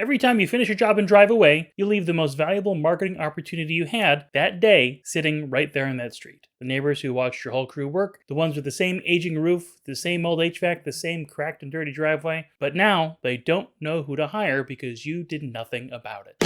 Every time you finish a job and drive away, you leave the most valuable marketing opportunity you had that day sitting right there in that street. The neighbors who watched your whole crew work, the ones with the same aging roof, the same old HVAC, the same cracked and dirty driveway, but now they don't know who to hire because you did nothing about it.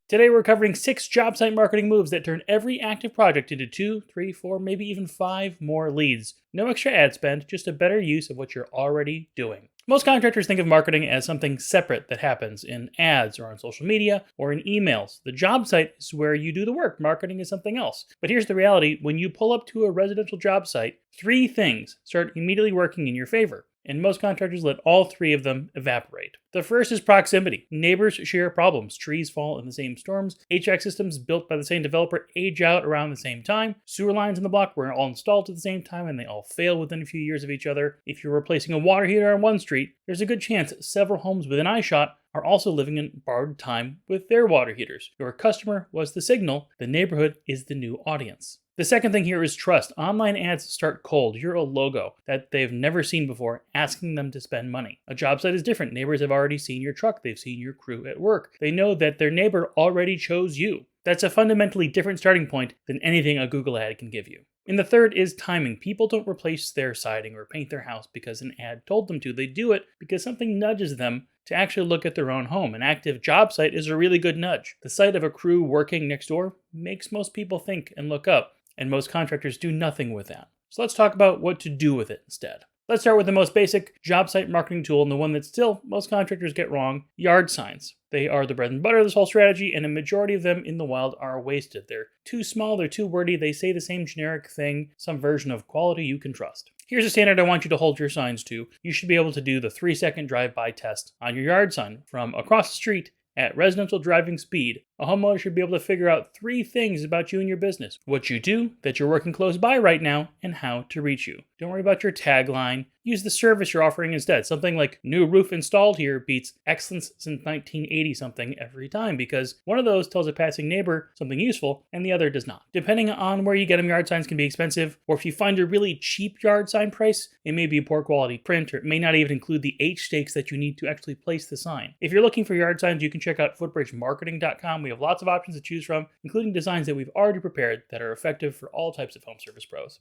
Today we're covering 6 job site marketing moves that turn every active project into 2, 3, 4, maybe even 5 more leads. No extra ad spend, just a better use of what you're already doing. Most contractors think of marketing as something separate that happens in ads or on social media or in emails. The job site is where you do the work. Marketing is something else. But here's the reality. When you pull up to a residential job site, 3 things start immediately working in your favor. And most contractors let all 3 of them evaporate. The first is proximity. Neighbors share problems. Trees fall in the same storms. HVAC systems built by the same developer age out around the same time. Sewer lines in the block were all installed at the same time and they all fail within a few years of each other. If you're replacing a water heater on one street, there's a good chance several homes within eyeshot are also living in borrowed time with their water heaters. Your customer was the signal. The neighborhood is the new audience. The second thing here is trust. Online ads start cold. You're a logo that they've never seen before, asking them to spend money. A job site is different. Neighbors have already seen your truck. They've seen your crew at work. They know that their neighbor already chose you. That's a fundamentally different starting point than anything a Google ad can give you. And the third is timing. People don't replace their siding or paint their house because an ad told them to. They do it because something nudges them to actually look at their own home. An active job site is a really good nudge. The sight of a crew working next door makes most people think and look up. And most contractors do nothing with that. So let's talk about what to do with it instead. Let's start with the most basic job site marketing tool and the one that still most contractors get wrong, yard signs. They are the bread and butter of this whole strategy, and a majority of them in the wild are wasted. They're too small, they're too wordy, they say the same generic thing, some version of quality you can trust. Here's a standard I want you to hold your signs to. You should be able to do the 3-second drive-by test on your yard sign from across the street at residential driving speed. A homeowner should be able to figure out 3 things about you and your business. What you do, that you're working close by right now, and how to reach you. Don't worry about your tagline. Use the service you're offering instead. Something like new roof installed here beats excellence since 1980 something every time because one of those tells a passing neighbor something useful and the other does not. Depending on where you get them, yard signs can be expensive, or if you find a really cheap yard sign price, it may be a poor quality print or it may not even include the H stakes that you need to actually place the sign. If you're looking for yard signs, you can check out FootbridgeMarketing.com. We have lots of options to choose from, including designs that we've already prepared that are effective for all types of home service pros.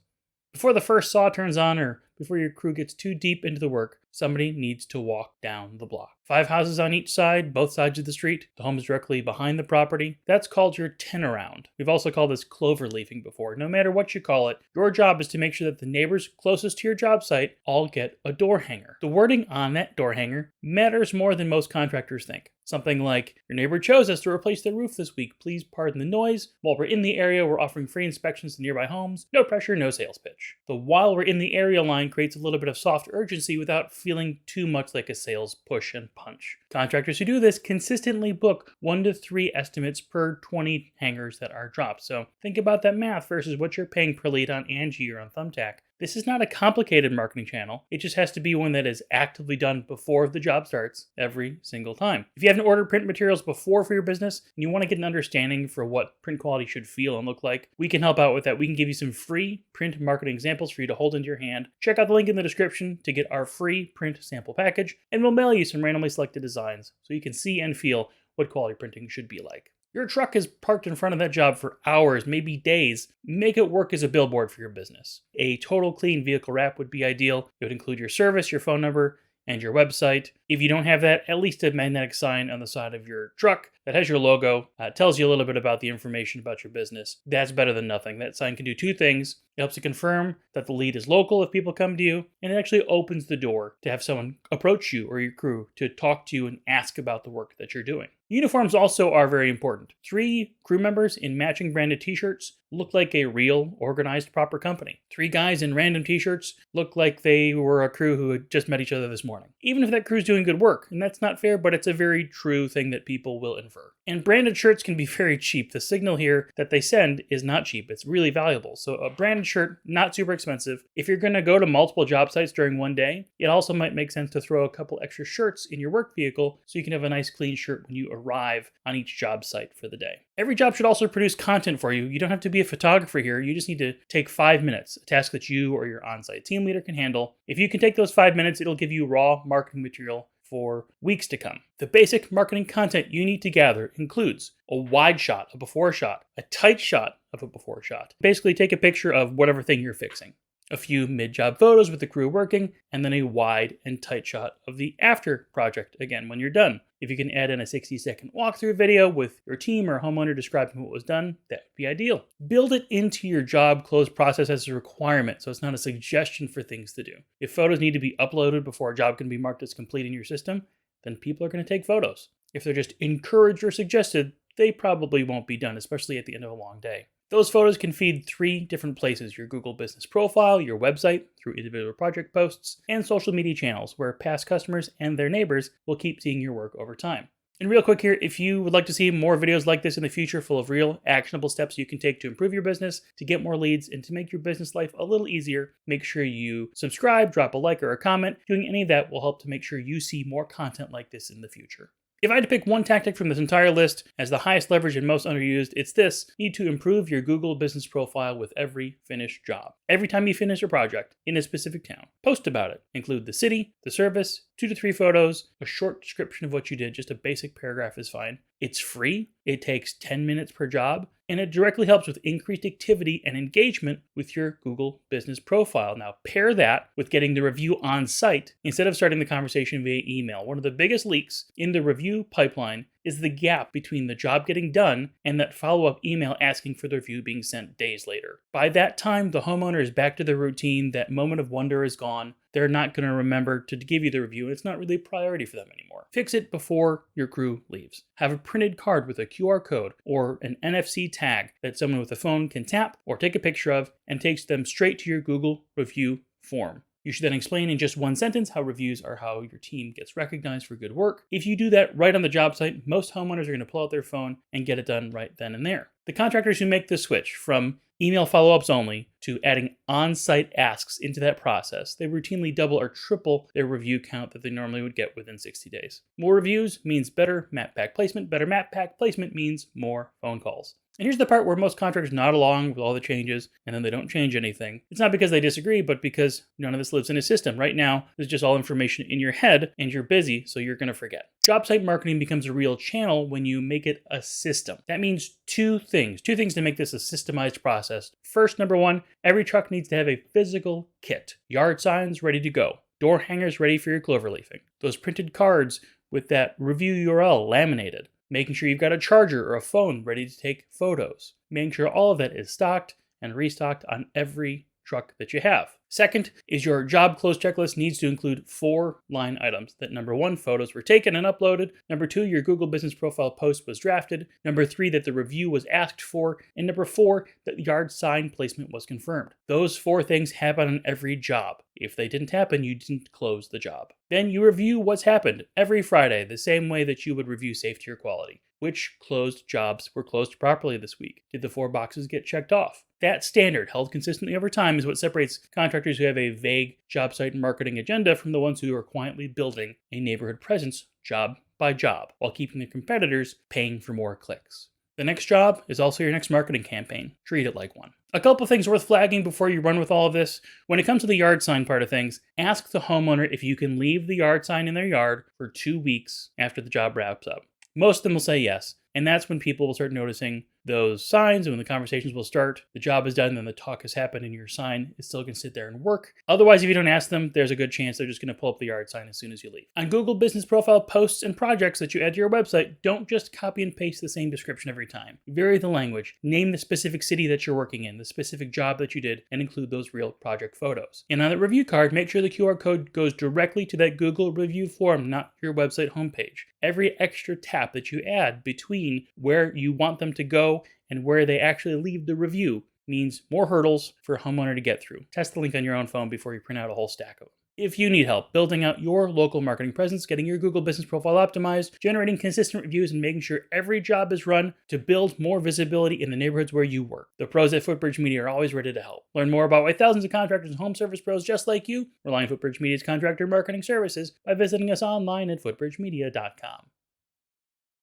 Before the first saw turns on or before your crew gets too deep into the work, somebody needs to walk down the block. 5 houses on each side, both sides of the street. The home is directly behind the property. That's called your 10-around. We've also called this clover leafing before. No matter what you call it, your job is to make sure that the neighbors closest to your job site all get a door hanger. The wording on that door hanger matters more than most contractors think. Something like, your neighbor chose us to replace the roof this week. Please pardon the noise. While we're in the area, we're offering free inspections to nearby homes. No pressure, no sales pitch. The while we're in the area line creates a little bit of soft urgency without feeling too much like a sales push and punch. Contractors who do this consistently book 1 to 3 estimates per 20 hangers that are dropped. So think about that math versus what you're paying per lead on Angie or on Thumbtack. This is not a complicated marketing channel. It just has to be one that is actively done before the job starts every single time. If you haven't ordered print materials before for your business and you want to get an understanding for what print quality should feel and look like, we can help out with that. We can give you some free print marketing examples for you to hold into your hand. Check out the link in the description to get our free print sample package, and we'll mail you some randomly selected designs so you can see and feel what quality printing should be like. Your truck is parked in front of that job for hours, maybe days. Make it work as a billboard for your business. A total clean vehicle wrap would be ideal. It would include your service, your phone number, and your website. If you don't have that, at least a magnetic sign on the side of your truck that has your logo, tells you a little bit about the information about your business. That's better than nothing. That sign can do 2 things. It helps to confirm that the lead is local if people come to you, and it actually opens the door to have someone approach you or your crew to talk to you and ask about the work that you're doing. Uniforms also are very important. 3 crew members in matching branded t-shirts look like a real, organized, proper company. 3 guys in random t-shirts look like they were a crew who had just met each other this morning. Even if that crew's doing good work, and that's not fair, but it's a very true thing that people will infer. And branded shirts can be very cheap. The signal here that they send is not cheap. It's really valuable. So a branded shirt, not super expensive. If you're going to go to multiple job sites during one day, it also might make sense to throw a couple extra shirts in your work vehicle so you can have a nice clean shirt when you arrive arrive on each job site for the day. Every job should also produce content for you. You don't have to be a photographer here. You just need to take 5 minutes, a task that you or your on-site team leader can handle. If you can take those 5 minutes, it'll give you raw marketing material for weeks to come. The basic marketing content you need to gather includes a wide shot, a before shot, a tight shot of a before shot. Basically, take a picture of whatever thing you're fixing. A few mid-job photos with the crew working, and then a wide and tight shot of the after project, again, when you're done. If you can add in a 60-second walkthrough video with your team or homeowner describing what was done, that would be ideal. Build it into your job close process as a requirement, so it's not a suggestion for things to do. If photos need to be uploaded before a job can be marked as complete in your system, then people are going to take photos. If they're just encouraged or suggested, they probably won't be done, especially at the end of a long day. Those photos can feed 3 different places: your Google business profile, your website through individual project posts, and social media channels where past customers and their neighbors will keep seeing your work over time. And real quick here, if you would like to see more videos like this in the future full of real actionable steps you can take to improve your business, to get more leads, and to make your business life a little easier, make sure you subscribe, drop a like or a comment. Doing any of that will help to make sure you see more content like this in the future. If I had to pick one tactic from this entire list as the highest leverage and most underused, it's this: you need to improve your Google business profile with every finished job. Every time you finish a project in a specific town, post about it. Include the city, the service, 2 to 3 photos, a short description of what you did, just a basic paragraph is fine. It's free, it takes 10 minutes per job, and it directly helps with increased activity and engagement with your Google business profile. Now, pair that with getting the review on site instead of starting the conversation via email. One of the biggest leaks in the review pipeline is the gap between the job getting done and that follow-up email asking for the review being sent days later. By that time, the homeowner is back to their routine, that moment of wonder is gone. They're not going to remember to give you the review, and it's not really a priority for them anymore. Fix it before your crew leaves. Have a printed card with a QR code or an NFC tag that someone with a phone can tap or take a picture of and takes them straight to your Google review form. You should then explain in just 1 sentence how reviews are how your team gets recognized for good work. If you do that right on the job site, most homeowners are going to pull out their phone and get it done right then and there. The contractors who make the switch from email follow-ups only to adding on-site asks into that process, they routinely double or triple their review count that they normally would get within 60 days. More reviews means better map pack placement. Better map pack placement means more phone calls. And here's the part where most contractors nod along with all the changes, and then they don't change anything. It's not because they disagree, but because none of this lives in a system. Right now, there's just all information in your head, and you're busy, so you're going to forget. Job site marketing becomes a real channel when you make it a system. That means 2 things. 2 things to make this a systemized process. First, number 1, every truck needs to have a physical kit. Yard signs ready to go. Door hangers ready for your clover leafing. Those printed cards with that review URL laminated. Making sure you've got a charger or a phone ready to take photos. Making sure all of that is stocked and restocked on every truck that you have. Second is your job close checklist needs to include 4 line items. That number 1, photos were taken and uploaded. Number 2, your Google business profile post was drafted. Number 3, that the review was asked for. And number 4, that the yard sign placement was confirmed. Those 4 things happen on every job. If they didn't happen, you didn't close the job. Then you review what's happened every Friday, the same way that you would review safety or quality. Which closed jobs were closed properly this week? Did the 4 boxes get checked off? That standard, held consistently over time, is what separates contractors who have a vague job site marketing agenda from the ones who are quietly building a neighborhood presence job by job, while keeping their competitors paying for more clicks. The next job is also your next marketing campaign. Treat it like one. A couple things worth flagging before you run with all of this. When it comes to the yard sign part of things, ask the homeowner if you can leave the yard sign in their yard for 2 weeks after the job wraps up. Most of them will say yes, and that's when people will start noticing those signs, and when the conversations will start. The job is done, and the talk has happened, and your sign is still going to sit there and work. Otherwise, if you don't ask them, there's a good chance they're just going to pull up the yard sign as soon as you leave. On Google Business Profile posts and projects that you add to your website, don't just copy and paste the same description every time. Vary the language. Name the specific city that you're working in, the specific job that you did, and include those real project photos. And on the review card, make sure the QR code goes directly to that Google review form, not your website homepage. Every extra tap that you add between where you want them to go and where they actually leave the review means more hurdles for a homeowner to get through. Test the link on your own phone before you print out a whole stack of them. If you need help building out your local marketing presence, getting your Google business profile optimized, generating consistent reviews, and making sure every job is run to build more visibility in the neighborhoods where you work, the pros at Footbridge Media are always ready to help. Learn more about why thousands of contractors and home service pros just like you rely on Footbridge Media's contractor marketing services by visiting us online at footbridgemedia.com.